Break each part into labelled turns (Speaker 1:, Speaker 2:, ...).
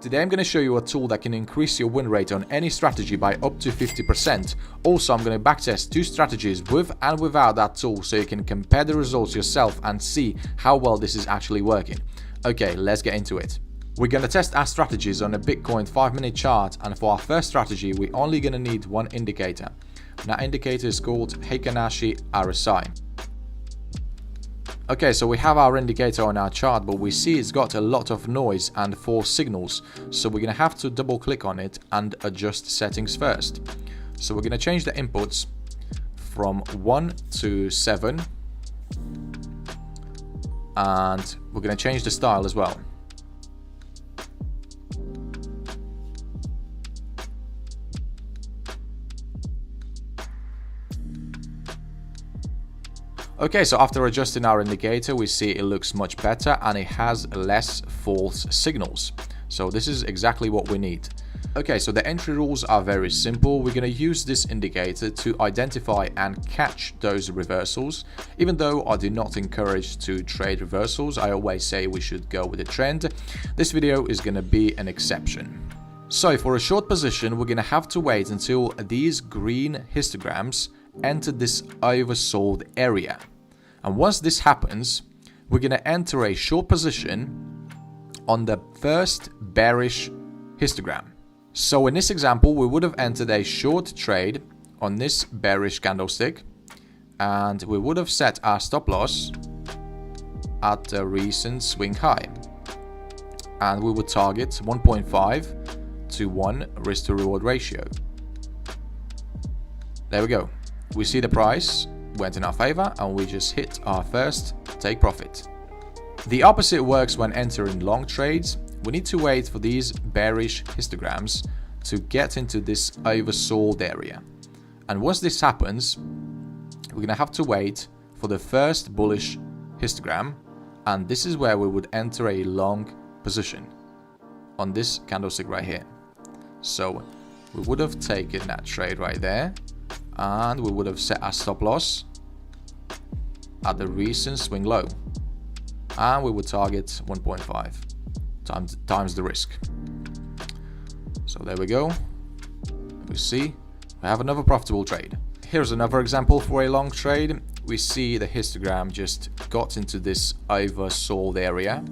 Speaker 1: Today I'm going to show you a tool that can increase your win rate on any strategy by up to 50%. Also, I'm going to backtest 2 strategies with and without that tool so you can compare the results yourself and see how well this is actually working. Okay, let's get into it. We're going to test our strategies on a Bitcoin 5-minute chart, and for our first strategy we're only going to need one indicator. That indicator is called Heikin Ashi RSI. Okay, so we have our indicator on our chart, but we see it's got a lot of noise and false signals, so we're going to have to double click on it and adjust settings first. So we're going to change the inputs from 1 to 7, and we're going to change the style as well. Okay, so after adjusting our indicator, we see it looks much better and it has less false signals. So this is exactly what we need. Okay, so the entry rules are very simple. We're going to use this indicator to identify and catch those reversals. Even though I do not encourage to trade reversals, I always say we should go with the trend. This video is going to be an exception. So for a short position, we're going to have to wait until these green histograms enter this oversold area, and once this happens we're going to enter a short position on the first bearish histogram. So in this example we would have entered a short trade on this bearish candlestick, and we would have set our stop loss at the recent swing high, and we would target 1.5 to 1 risk to reward ratio. There we go. We see the price went in our favor and we just hit our first take profit. The opposite works when entering long trades. We need to wait for these bearish histograms to get into this oversold area. And once this happens, we're going to have to wait for the first bullish histogram, and this is where we would enter a long position on this candlestick right here. So we would have taken that trade right there, and we would have set our stop loss at the recent swing low, and we would target 1.5 times the risk. So there we go. We see we have another profitable trade. Here's another example for a long trade. We see the histogram just got into this oversold area,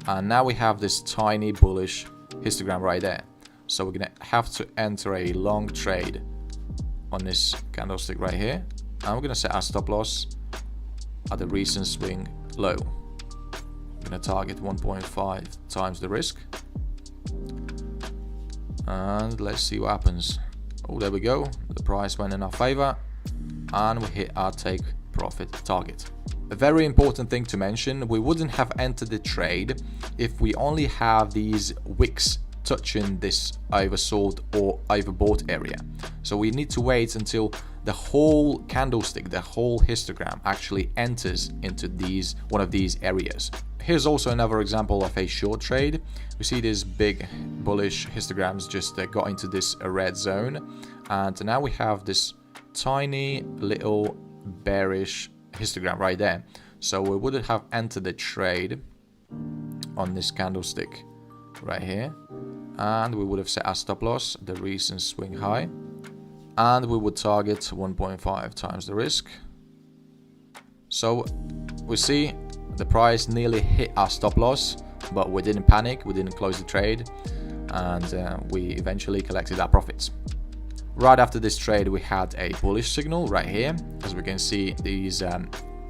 Speaker 1: and now we have this tiny bullish histogram right there. So we're gonna have to enter a long trade on this candlestick right here, and we're going to set our stop loss at the recent swing low. We're going to target 1.5 times the risk, and let's see what happens. Oh, there we go. The price went in our favor and we hit our take profit target. A very important thing to mention, we wouldn't have entered the trade if we only have these wicks touching this oversold or overbought area. So we need to wait until the whole candlestick, the whole histogram actually enters into one of these areas. Here's also another example of a short trade. We see these big bullish histograms just got into this red zone, and now we have this tiny little bearish histogram right there. So we would have entered the trade on this candlestick right here, and we would have set our stop loss at the recent swing high, and we would target 1.5 times the risk. So we see the price nearly hit our stop loss, but we didn't panic, we didn't close the trade, and we eventually collected our profits. Right after this trade we had a bullish signal right here. As we can see, these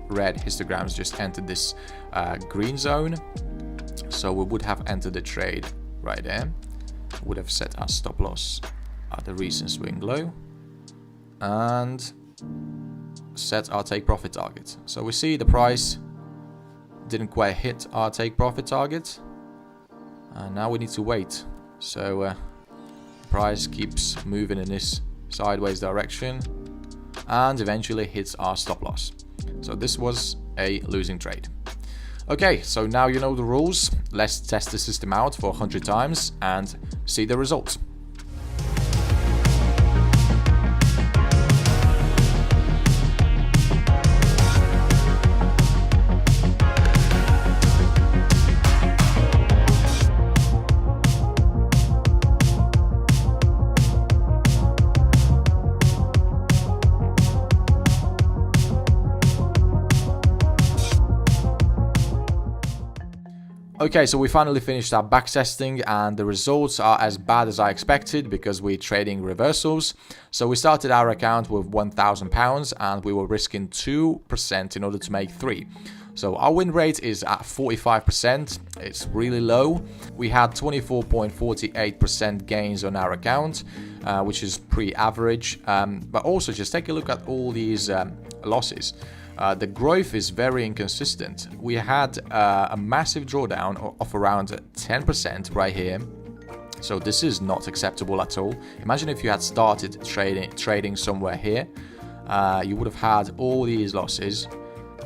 Speaker 1: red histograms just entered this green zone, so we would have entered the trade right there, would have set our stop loss at the recent swing low, and set our take profit target. So we see the price didn't quite hit our take profit target, and now we need to wait. So price keeps moving in this sideways direction and eventually hits our stop loss. So this was a losing trade. Okay, so now you know the rules. Let's test the system out for 100 times and see the results. Okay, so we finally finished our backtesting and the results are as bad as I expected because we're trading reversals. So we started our account with £1,000 and we were risking 2% in order to make 3. So our win rate is at 45%, it's really low. We had 24.48% gains on our account, which is pretty average. But also just take a look at all these losses. The growth is very inconsistent. We had a massive drawdown of around 10% right here. So this is not acceptable at all. Imagine if you had started trading somewhere here. You would have had all these losses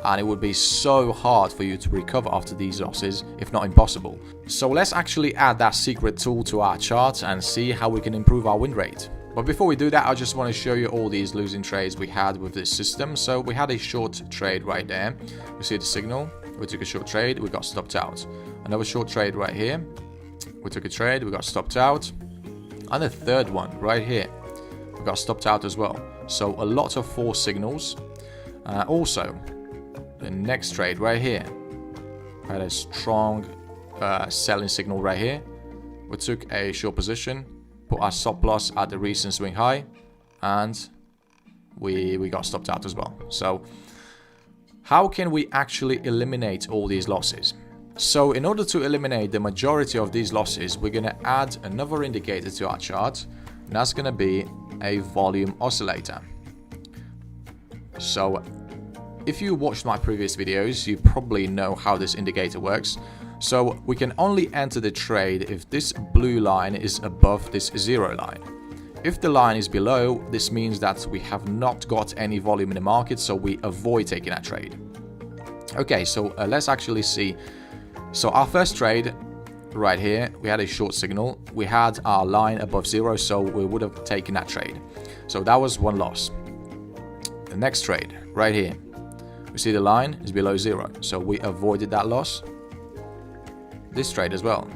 Speaker 1: and it would be so hard for you to recover after these losses, if not impossible. So let's actually add that secret tool to our chart and see how we can improve our win rate. But before we do that, I just want to show you all these losing trades we had with this system. So we had a short trade right there. You see the signal? We took a short trade, we got stopped out. Another short trade right here. We took a trade, we got stopped out. And the third one right here. We got stopped out as well. So a lot of false signals. Also, the next trade right here. We had a strong selling signal right here. We took a short position. Put our stop loss at the recent swing high and we got stopped out as well. So how can we actually eliminate all these losses? So in order to eliminate the majority of these losses, we're going to add another indicator to our chart, and that's going to be a volume oscillator. So if you watched my previous videos, you probably know how this indicator works. So we can only enter the trade if this blue line is above this 0 line. If the line is below, this means that we have not got any volume in the market, so we avoid taking that trade. Okay, so let's actually see. So our first trade right here, we had a short signal. We had our line above 0, so we would have taken that trade. So that was one loss. The next trade right here, we see the line is below 0, so we avoided that loss. This trade as well.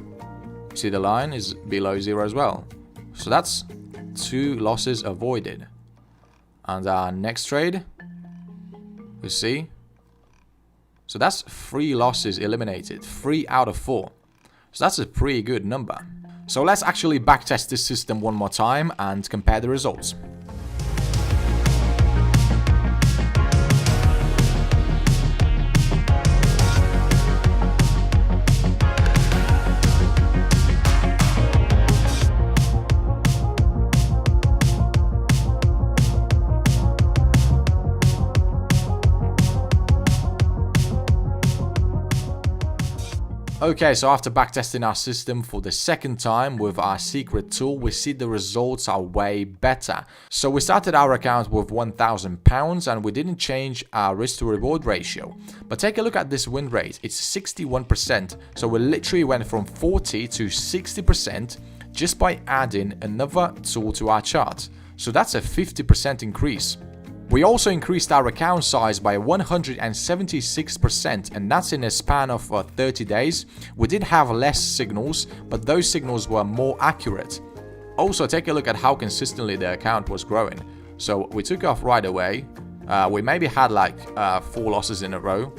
Speaker 1: See the line is below 0 as well. So that's 2 losses avoided. And our next trade, you see. So that's 3 losses eliminated. 3 out of 4. So that's a pretty good number. So let's actually backtest this system one more time and compare the results. Okay, so after backtesting our system for the second time with our secret tool, we see the results are way better. So we started our account with £1,000 and we didn't change our risk to reward ratio. But take a look at this win rate, it's 61%. So we literally went from 40 to 60% just by adding another tool to our chart. So that's a 50% increase. We also increased our account size by 176%, and that's in a span of 30 days. We did have less signals, but those signals were more accurate. Also, take a look at how consistently the account was growing. So we took off right away. We maybe had like 4 losses in a row,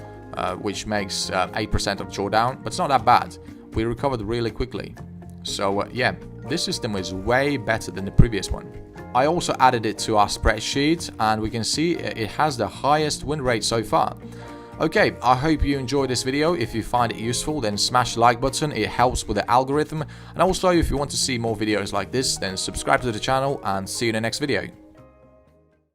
Speaker 1: which makes 8% of drawdown, but it's not that bad. We recovered really quickly. So yeah, this system is way better than the previous one. I also added it to our spreadsheet and we can see it has the highest win rate so far. Okay, I hope you enjoyed this video. If you find it useful, then smash the like button, it helps with the algorithm. And also, if you want to see more videos like this, then subscribe to the channel and see you in the next video.